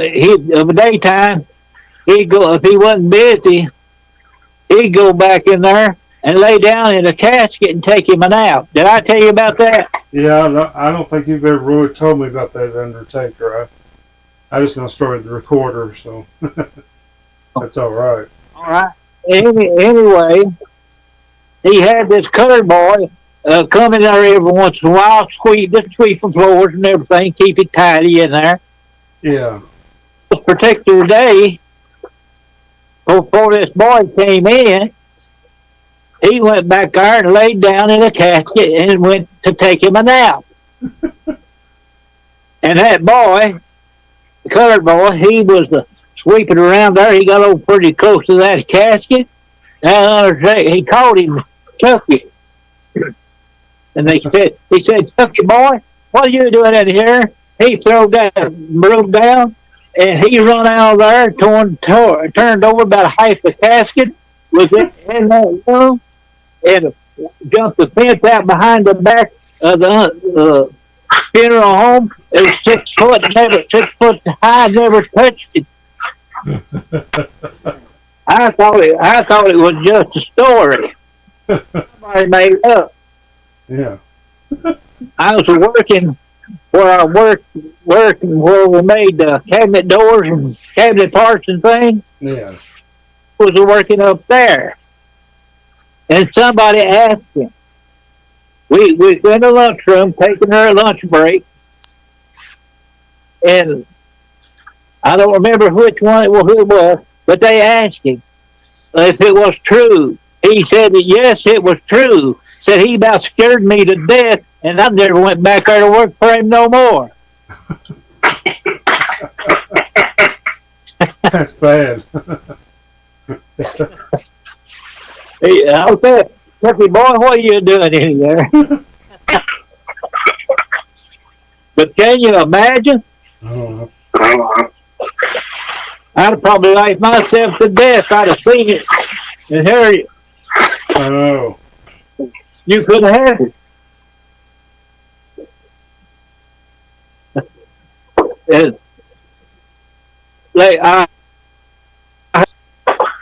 of the daytime, he'd go, if he wasn't busy, he'd go back in there and lay down in a casket and take him a nap. Did I tell you about that? Yeah, I don't think you've ever really told me about that Undertaker. I just now started the recorder, so that's all right. All right. Anyway, he had this colored boy come in there every once in a while, just sweep the floors and everything, keep it tidy in there. Yeah. This particular day, before this boy came in, he went back there and laid down in a casket and went to take him a nap. And that boy, the colored boy, he was sweeping around there. He got over pretty close to that casket. And he called him Chucky. And he said, Chucky boy, what are you doing in here? He threw that broom down, and he run out of there, turned over about half the casket, was in that room, and jumped the fence out behind the back of the funeral home. It was 6 foot high, never touched it. I thought it was just a story. Somebody made it up. Yeah. I was working where we made cabinet doors and cabinet parts and things. Yeah. Was working up there, and somebody asked him. We was in the lunchroom taking our lunch break, and I don't remember who it was, but they asked him if it was true. He said that yes, it was true. Said he about scared me to death, and I never went back there to work for him no more. That's bad. Hey, I said, Chucky boy, what are you doing in there? But can you imagine? Oh. I'd have probably laughed myself to death. I'd have seen it and heard it. I know. You couldn't have it.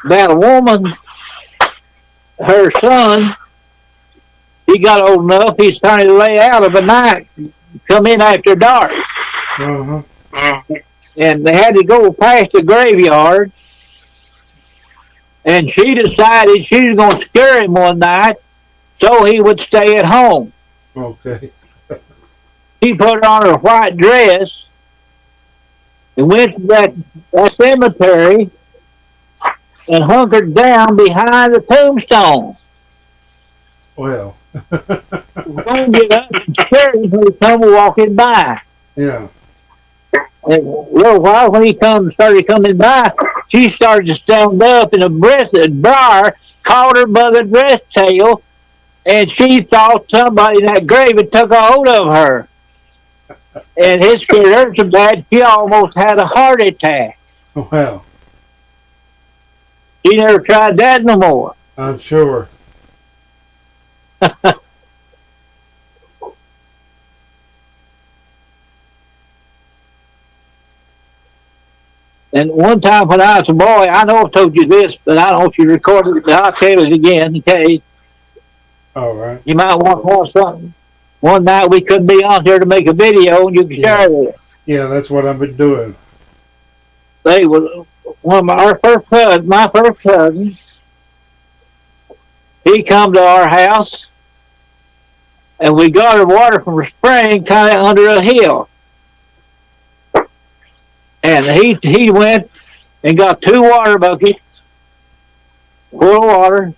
That woman, her son, he got old enough, he's starting to lay out of the night, come in after dark. Uh-huh. And they had to go past the graveyard, and she decided she was going to scare him one night so he would stay at home. Okay. She put on her white dress and went to that cemetery and hunkered down behind the tombstone. Well. Going to get up and scare him when he come walking by. Yeah. And a little while when he started coming by, she started to stand up, and a briar caught her by the dress tail, and she thought somebody in that grave had took a hold of her. And it scared her so bad she almost had a heart attack. Well. She never tried that no more. I'm sure. And one time when I was a boy, I know I've told you this, but I don't know if you recorded it, but I'll tell it again in case. All right. You might want to know something. One night we couldn't be on there to make a video, and you can share it. Yeah, that's what I've been doing. They was one of my first cousin. He come to our house, and we got our water from a spring kind of under a hill. And he went and got 2 water buckets full of water,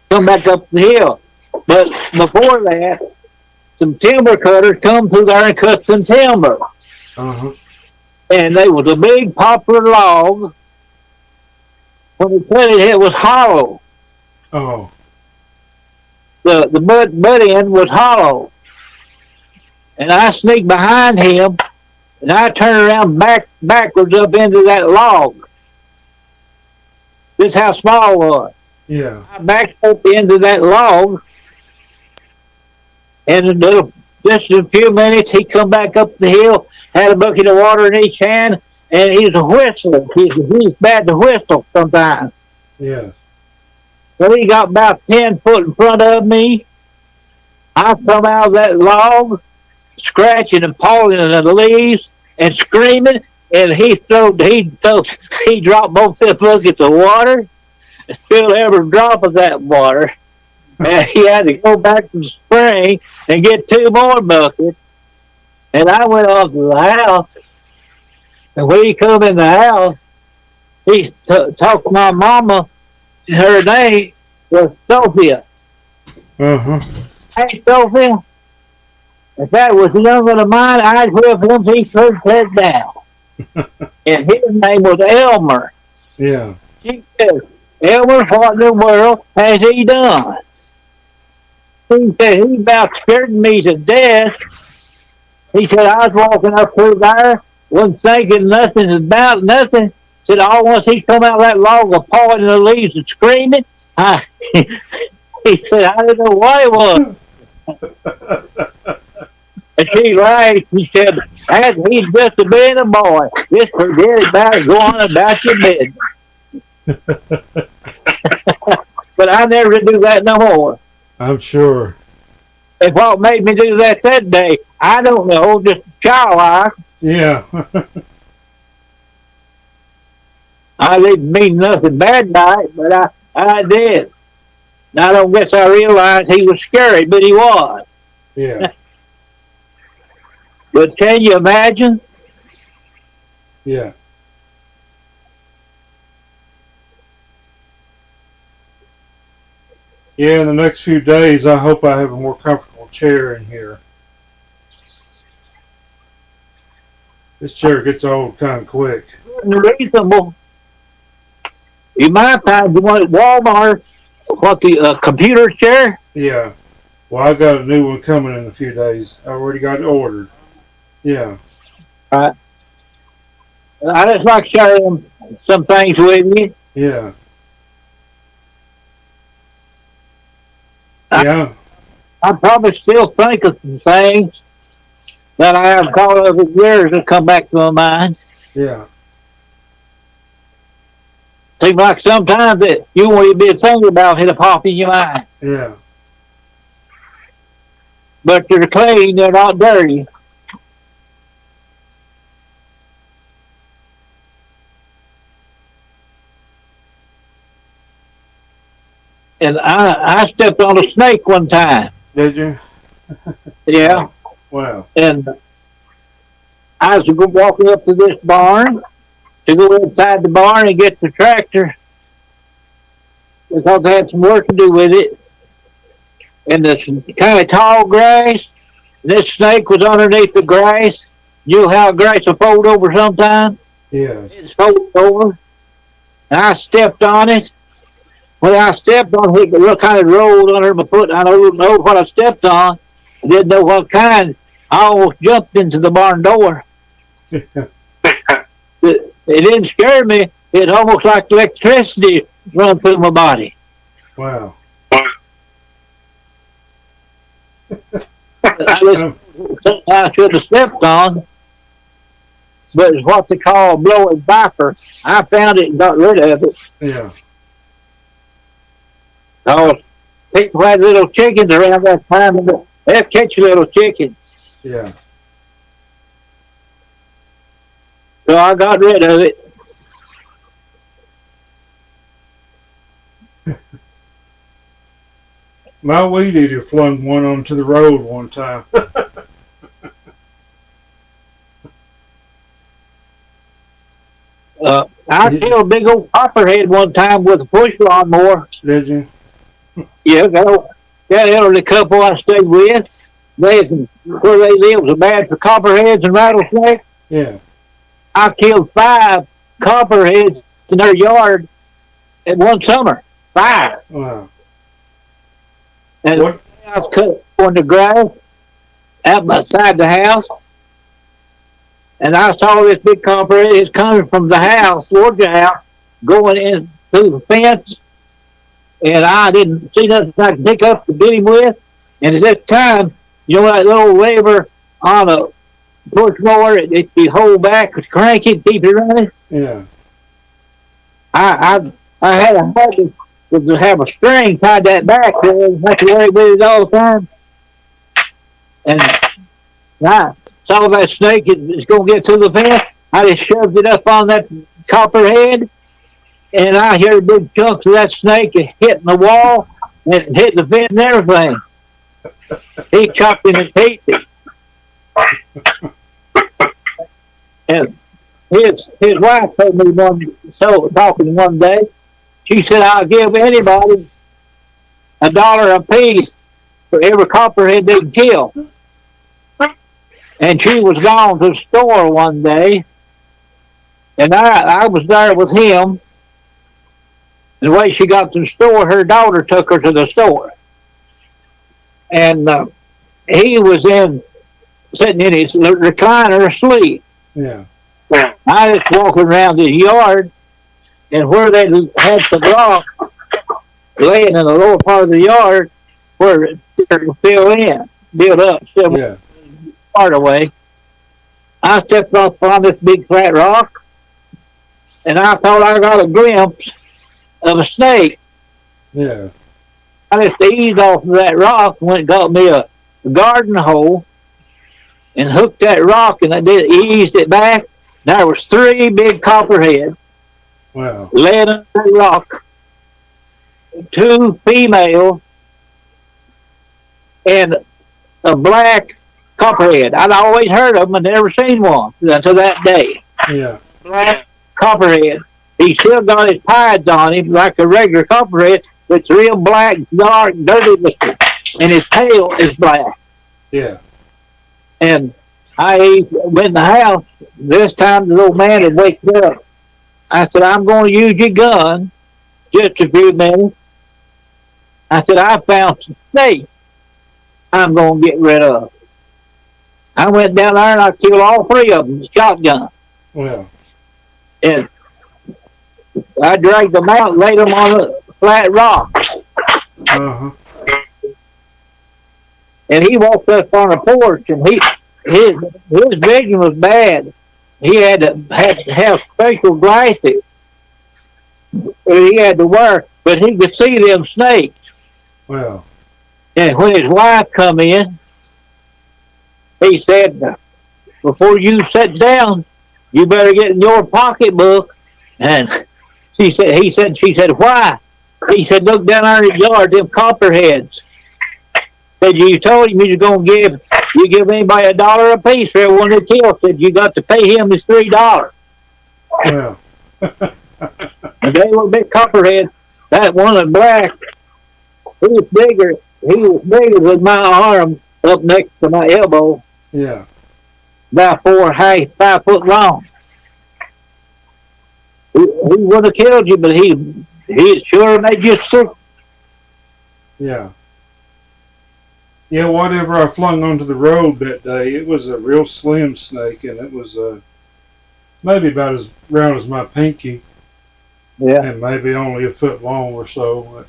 come back up the hill. But before that, some timber cutters come through there and cut some timber. Uh-huh. And there was a big poplar log. When they cut it, it was hollow. Oh. The butt end was hollow. And I sneaked behind him, and I turned around backwards up into that log. This is how small it was. Yeah. I backed up into that log, and just in a few minutes, he come back up the hill, had a bucket of water in each hand, and he's a whistler. He's bad to whistle sometimes. Yes. So he got about 10 foot in front of me. I come out of that log, scratching and pawing at the leaves and screaming, and he dropped both the buckets of water, spilled every drop of that water. And he had to go back to the spring and get 2 more buckets. And I went off to the house. And when he come in the house, he talked to my mama. Her name was Sophia. Uh-huh. Hey, Sophia, if that was a young one of mine, I'd whip him till he put his head down. And his name was Elmer. Yeah. She said, Elmer, what in the world has he done? He said, he about scared me to death. He said, I was walking up through there, wasn't thinking nothing about nothing. Said, all once he come out of that log of pawing in the leaves and screaming, he said, I didn't know what it was. And she laughed. She said, he's just a being a boy. Just forget about it. Go on about your business. But I never do that no more. I'm sure. And what made me do that day, I don't know, just childlike. Yeah. I didn't mean nothing bad by it, but I did. And I don't guess I realized he was scary, but he was. Yeah. But can you imagine? Yeah. Yeah, in the next few days, I hope I have a more comfortable chair in here. This chair gets old kind of quick. Reasonable. In my time, you want at Walmart, what, the computer chair? Yeah. Well, I got a new one coming in a few days. I already got it ordered. Yeah. I just like sharing some things with you. Yeah. I probably still think of some things that I have caught over the years that come back to my mind. Yeah. Seems like sometimes that you want to be thinking about it'll pop in your mind. Yeah. But they're clean, they're not dirty. And I stepped on a snake one time. Did you? Yeah. Wow. And I was walking up to this barn to go inside the barn and get the tractor because I had some work to do with it. And this kind of tall grass, this snake was underneath the grass. You know how grass will fold over sometimes? Yes. It's folded over. And I stepped on it. When I stepped on it, it kind of rolled under my foot. I don't know what I stepped on. I didn't know what kind. I almost jumped into the barn door. It didn't scare me. It almost like electricity run through my body. Wow. I should have stepped on, but it's what they call a blowing viper. I found it and got rid of it. Yeah. People had little chickens around that time, and they'd catch little chickens. Yeah. So I got rid of it. My weed eater flung one onto the road one time. I killed a big old copperhead one time with a push lawnmower. Did you? Yeah, that elderly couple I stayed with, where they lived was bad for copperheads and rattlesnakes. Yeah. I killed 5 copperheads in their yard in one summer. 5. Wow. And What? I was cut on the grass out beside the house. And I saw this big copperhead is coming from the house, towards the house, going in through the fence. And I didn't see nothing I could pick up to get him with. And at that time, you know that little lever on a push more, if you hold back, crank it, keep it running. Yeah. I had a habit to have a string tied that back there, and have to worry with it all the time. And I saw that snake is going to get to the fence. I just shoved it up on that copperhead, and I heard big chunks of that snake hitting the wall and hit the fence and everything. He chopped in his teeth. And his wife told me talking one day, she said, I'll give anybody $1 a piece for every copperhead they can kill. And she was gone to the store one day, and I was there with him. The way she got to the store, her daughter took her to the store. And he was sitting in his recliner asleep. Yeah. I was walking around the yard, and where they had some rock laying in the lower part of the yard, where it built up several part away. I stepped off on this big flat rock, and I thought I got a glimpse of a snake. Yeah. I just eased off of that rock and went and got me a garden hole and hooked that rock, and I eased it back. There was 3 big copperheads. Wow. Laying on that rock. 2 females and a black copperhead. I'd always heard of them and never seen one until that day. Yeah. Black copperhead. He still got his pads on him like a regular copperhead, but it's real black, dark, dirty looking, and his tail is black. Yeah. And I went in the house. This time the old man had waked up. I said, I'm going to use your gun just a few minutes. I said, I found some snakes I'm going to get rid of. I went down there and I killed all 3 of them with a shotgun. Well. And I dragged them out and laid them on a flat rock. Uh-huh. And he walked up on the porch, and his vision was bad. He had to have special glasses he had to wear, but he could see them snakes. Well. And when his wife come in, he said, before you sit down, you better get in your pocketbook. And she said, why? He said, look down there in the yard, them copperheads. Said, you told him you was going to give anybody $1 a piece for everyone they killed. Said, you got to pay him his $3. Yeah. And they were big copperheads. That one in black, he was bigger than my arm up next to my elbow. Yeah. About 5 foot long. He would have killed you, but he sure made you sick. Yeah. Yeah, whatever I flung onto the road that day, it was a real slim snake, and it was maybe about as round as my pinky. Yeah. And maybe only a foot long or so.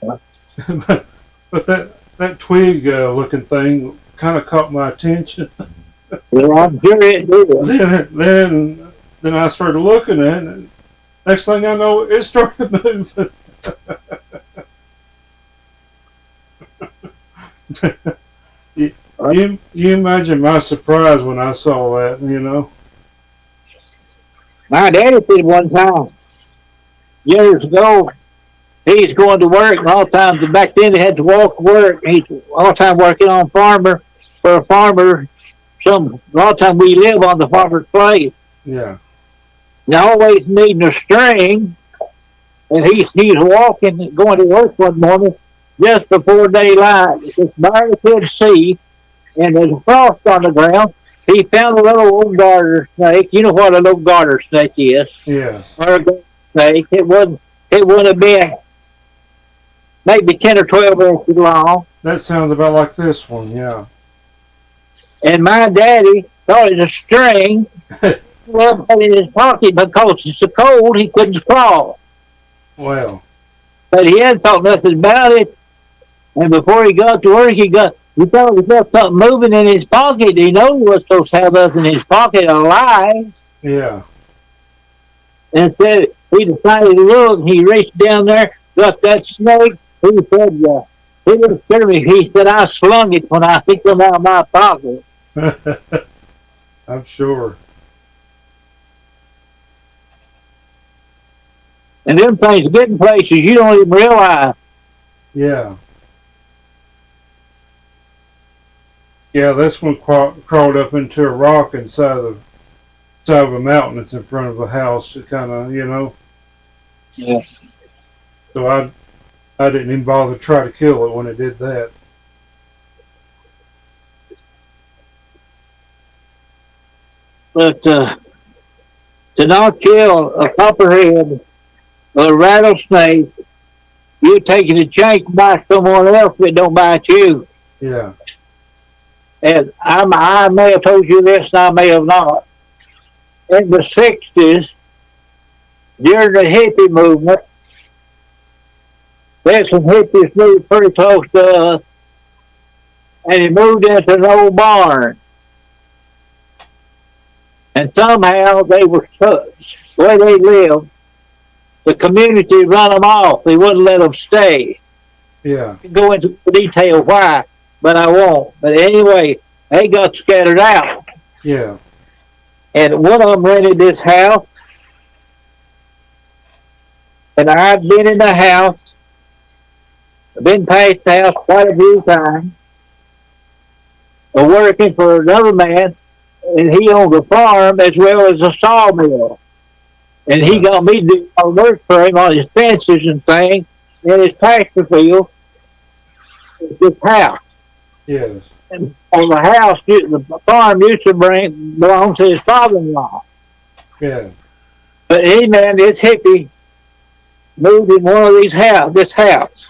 But that twig looking thing kind of caught my attention. Yeah, I'm sure it did. Then I started looking at it, and next thing I know, it started moving. You imagine my surprise when I saw that, you know? My daddy said one time, years ago, he was going to work, and all the time, back then they had to walk to work. He's all the time working for a farmer. A lot of time we live on the farmer's place. Yeah. And always needing a string, and he's walking, going to work one morning just before daylight. It's barely could see, and there's a frost on the ground. He found a little old garter snake. You know what a little garter snake is? Yeah. Or a garter snake. It wouldn't have been maybe 10 or 12 inches long. That sounds about like this one, yeah. And my daddy thought it was a string. Well, put it in his pocket because it's so cold he couldn't crawl. Well. But he hadn't thought nothing about it. And before he got to work, he got He thought he felt something moving in his pocket. He knew he was supposed to have us in his pocket alive. Yeah. And said he decided to look. He reached down there, got that snake. He said, he was scared me. He said, I slung it when I picked him out of my pocket. I'm sure. And them things get in places you don't even realize. Yeah. Yeah, this one crawled up into a rock inside of a mountain that's in front of a house. It kind of, Yeah. So I didn't even bother to try to kill it when it did that. But to not kill a copperhead or a rattlesnake, you taking a chance to bite someone else that don't bite you. Yeah. And I may have told you this, and I may have not. In the 60s, during the hippie movement, there's some hippies moved pretty close to us, and he moved into an old barn. And somehow they were where they lived, the community run them off. They wouldn't let them stay. Yeah. I can go into detail why, but I won't. But anyway, they got scattered out. Yeah. And one of them rented this house. And I'd been in the house. I've been past the house quite a few times. Working for another man. And he owned a farm as well as a sawmill. And he got me to do all work for him on his fences and things in his pasture field. This house. Yes. And on the house, the farm used to belong to his father-in-law. Yeah. But he, man, this hippie moved in one of this house.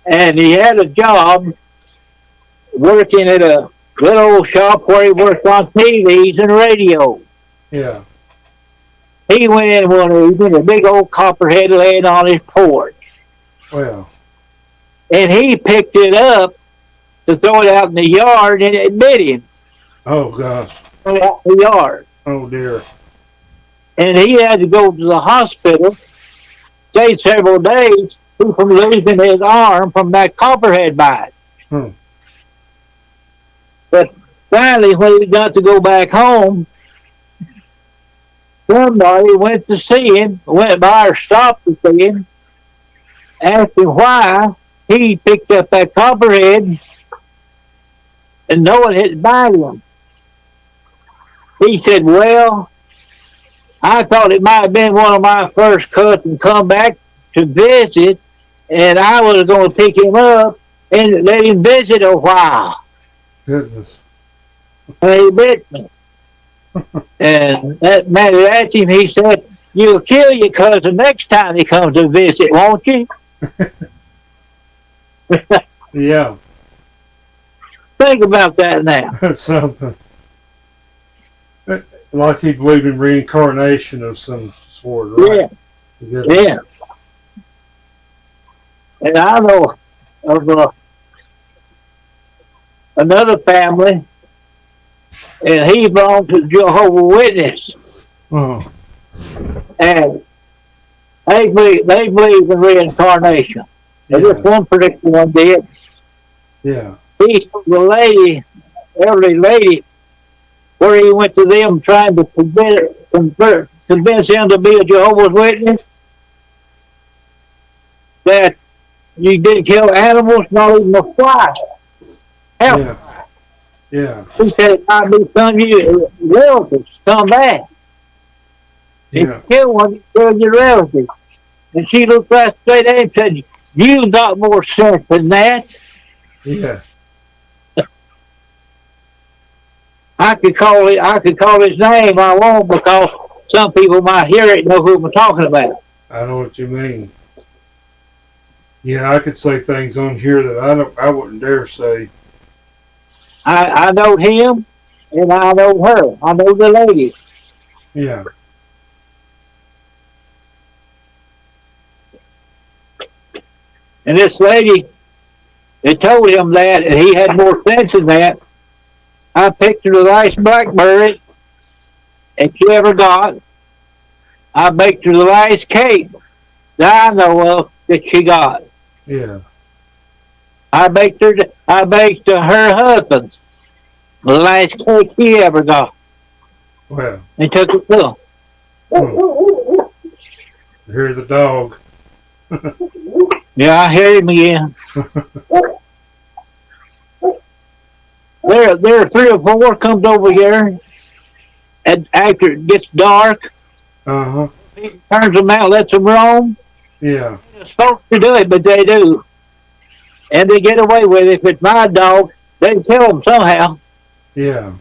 And he had a job working at a little old shop where he worked on TVs and radio. Yeah. He went in one evening, a big old copperhead laying on his porch. Well. And he picked it up to throw it out in the yard, and it bit him. Oh, gosh. Throw it out in the yard. Oh, dear. And he had to go to the hospital, stayed several days from losing his arm from that copperhead bite. But finally, when he got to go back home, somebody went to see him, went by or stopped to see him, asked him why he picked up that copperhead and knowing it bite him. He said, well, I thought it might have been one of my first cuts and come back to visit, and I was going to pick him up and let him visit a while. Goodness. And he bit me. And that man who asked him, he said, you'll kill your cousin next time he comes to visit, won't you? Yeah. Think about that now. That's something. Like he believed in reincarnation of some sort, right? Yeah. Yeah. And I know of another family, and he belonged to Jehovah's Witness. Oh. And they believe in reincarnation. Yeah. And this one particular one did. Yeah. He told the lady, elderly lady, where he went to them trying to convince them to be a Jehovah's Witness, that you didn't kill animals, not even a fly. Hell, Yeah. Yeah. he said it might be some of you relatives come back. If Yeah. you kill one, you kill your relatives. And she looked right straight at him and said, you got more sense than that. Yeah. I could call his name. I won't, because some people might hear it and know who I'm talking about. I know what you mean. Yeah, I could say things on here that I wouldn't dare say. I know him, and I know her. I know the lady. Yeah. And this lady, They told him that, and he had more sense than that. I picked her the last blackberry that she ever got. I baked her the last cake that I know of that she got. Yeah. I baked her her husband the last cake he ever got. Well. And took it to him. Hear the dog. Yeah, I hear him again. There are 3 or 4 comes over here, and after it gets dark, he turns them out, lets them roam. Yeah. They're supposed to do it, but they do, and they get away with it. If it's my dog, they can kill them somehow. Yeah.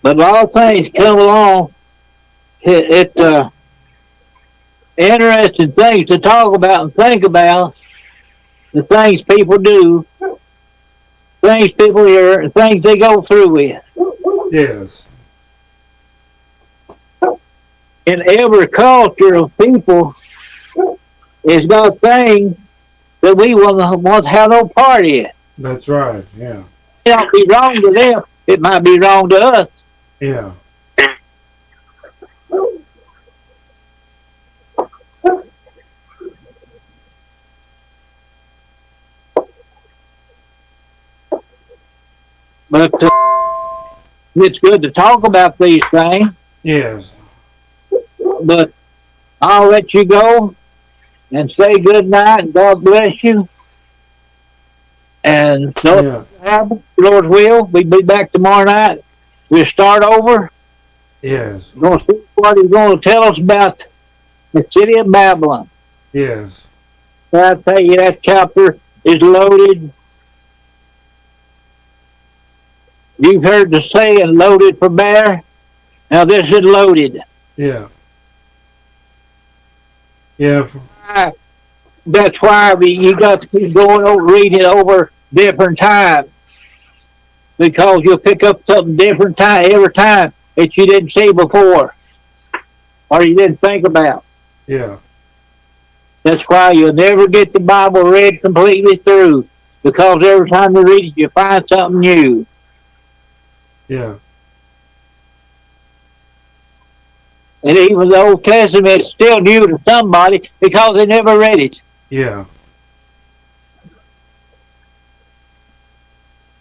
But a lot of things come along. It's interesting things to talk about and think about. The things people do, things people hear, and things they go through with. Yes. In every culture of people, it's got things that we won't have no part in. That's right. Yeah. It don't be wrong to them. It might be wrong to us. Yeah. But it's good to talk about these things. Yes. But I'll let you go and say good night and God bless you. And so, Lord's will, we'll be back tomorrow night. We'll start over. Yes. We're going to see what he's going to tell us about the city of Babylon. Yes. I tell you, that chapter is loaded. You've heard the saying, loaded for bear. Now this is loaded. Yeah. Yeah. That's why you got to keep going over, reading it over different times. Because you'll pick up something different every time that you didn't see before. Or you didn't think about. Yeah. That's why you'll never get the Bible read completely through. Because every time you read it, you find something new. Yeah. And even the Old Testament is still new to somebody because they never read it. Yeah.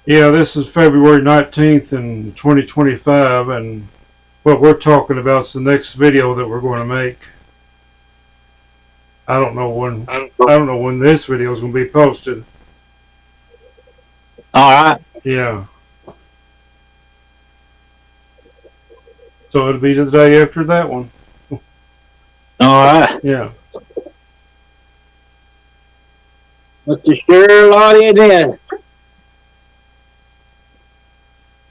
Yeah, this is February 19th in 2025, and what we're talking about is the next video that we're going to make. I don't know when this video is going to be posted. All right. Yeah. So it'll be the day after that one. All right. Yeah. But the sure lot it is.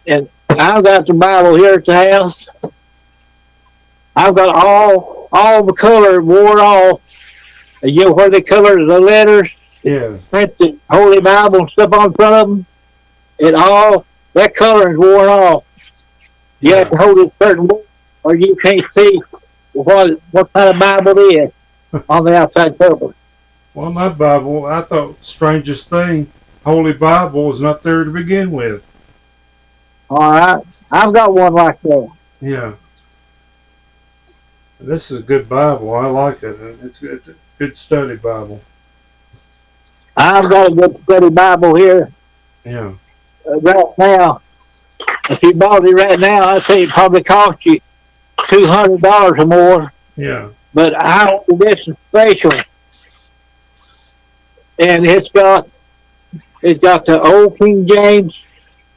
And I've got the Bible here at the house. I've got all the color wore off. You know where they color the letters? Yeah. Print the Holy Bible and stuff on front of them. That color is worn off. You have to hold it a certain way or you can't see what kind of Bible it is on the outside cover. Well, my Bible, I thought strangest thing, Holy Bible was not there to begin with. All right. I've got one like that. Yeah. This is a good Bible. I like it. It's a good study Bible. I've got a good study Bible here. Yeah. Right now. If you bought it right now, I'd say it probably cost you $200 or more. Yeah. But I ordered this special. And it's got the old King James,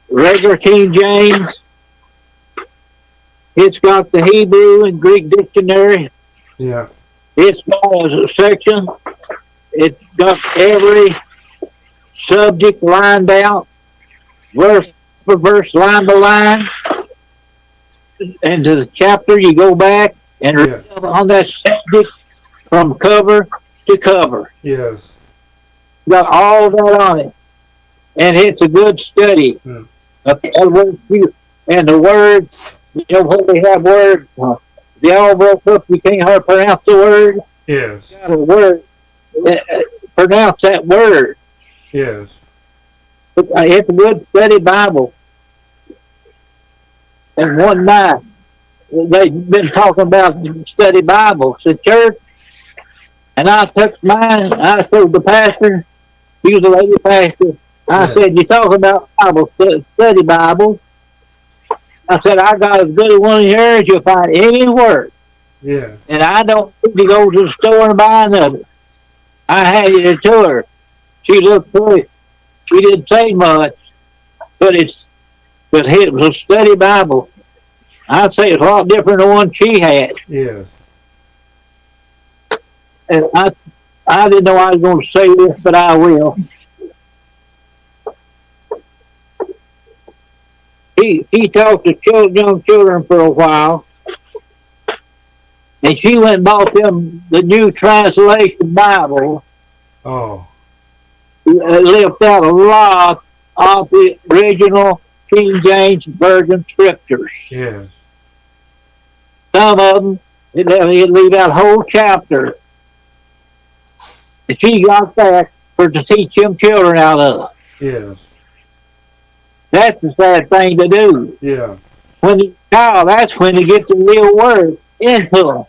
regular King James. It's got the Hebrew and Greek dictionary. Yeah. It's got a section. It's got every subject lined out, verse for verse, line by line. And to the chapter, you go back and read on that subject from cover to cover. Yes. Got all that on it. And it's a good study. And the words, you know, when we have words they all broke up. You can't hardly pronounce the word. Yes. Got a word. Pronounce that word. Yes. It's a good study Bible. And one night, they've been talking about study Bibles at church. And I took mine. I told the pastor, he was a lady pastor. I said, "You talking about Bible, study Bibles?" I said, "I got as good a one here as you'll find anywhere. Yeah. And I don't need to go to the store and buy another." I handed it to her. She looked through it. She didn't say much, but it was a study Bible. I'd say it's a lot different than the one she had. Yes. And I didn't know I was going to say this, but I will. He talked to young children for a while, and she went and bought them the New Translation Bible. Oh. Left out a lot of the original King James Version scriptures. Yes. Some of them, it'd leave out whole chapter. And she got that to teach them children out of. Yes. That's the sad thing to do. Yeah. That's when you get the real word into them.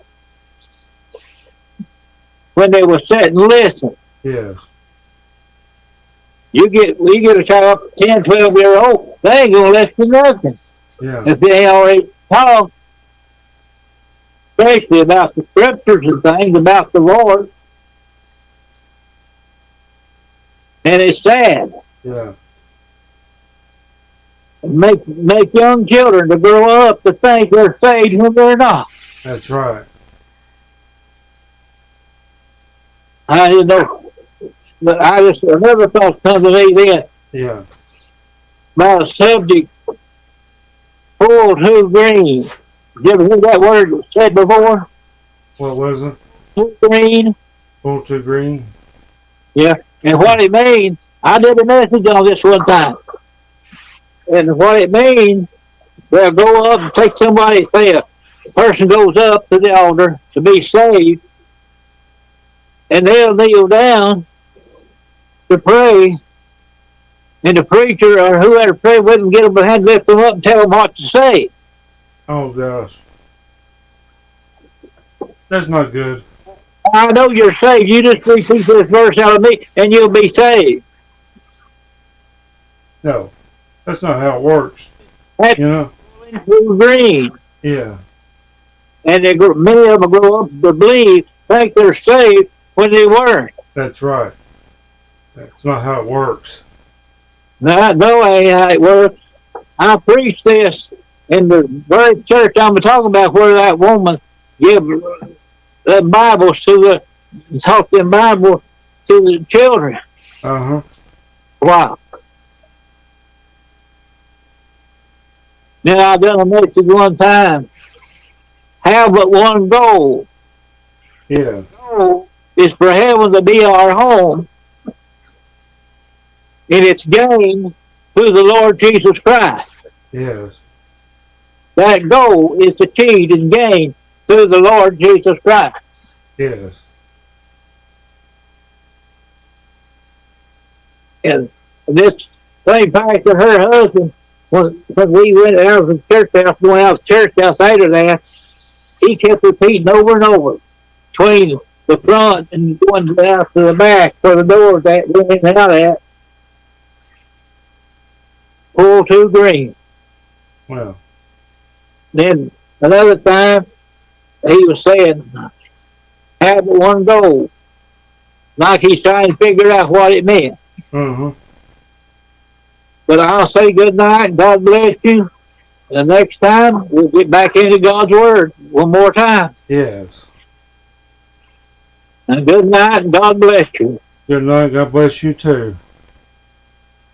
When they will sit and listen. Yes. You get a child 10, 12-year-old, they ain't gonna listen to nothing. Yeah. If they already talk, especially about the scriptures and things about the Lord. And it's sad. Yeah. Make young children to grow up to think they're saved when they're not. That's right. I didn't know, but another thought come to me then. Yeah. About a subject, full too green. You ever heard that word said before? What was it? Too green. Full too green. Yeah. And what it means, I did a message on this one time. And what it means, they'll go up and take somebody, say a person goes up to the altar to be saved, and they'll kneel down to pray, and the preacher or whoever pray with them, get them behind, lift them up and tell them what to say. Oh, gosh. That's not good. I know you're saved. You just repeat this verse out of me, and you'll be saved. No. That's not how it works. That's green. Yeah. And many of them grow up to think they're saved when they weren't. That's right. That's not how it works. No, ain't how it works. I preached this in the very church I'm talking about, where that woman gave the Bibles taught them Bible to the children. Uh-huh. Wow. Then I done a message one time. Have but one goal. Yeah. The goal is for heaven to be our home, and it's gained through the Lord Jesus Christ. Yes. That goal is achieved and gained through the Lord Jesus Christ. Yes. And this same pastor, her husband, when we went out of the church house, going out of the church house after that, he kept repeating over and over between the front and going out to the back for the doors that went in and out at. Full too green. Well. Then another time, he was saying, have one goal. Like he's trying to figure out what it meant. Uh-huh. But I'll say good night, God bless you. The next time, we'll get back into God's Word one more time. Yes. And good night, and God bless you. Good night. God bless you, too.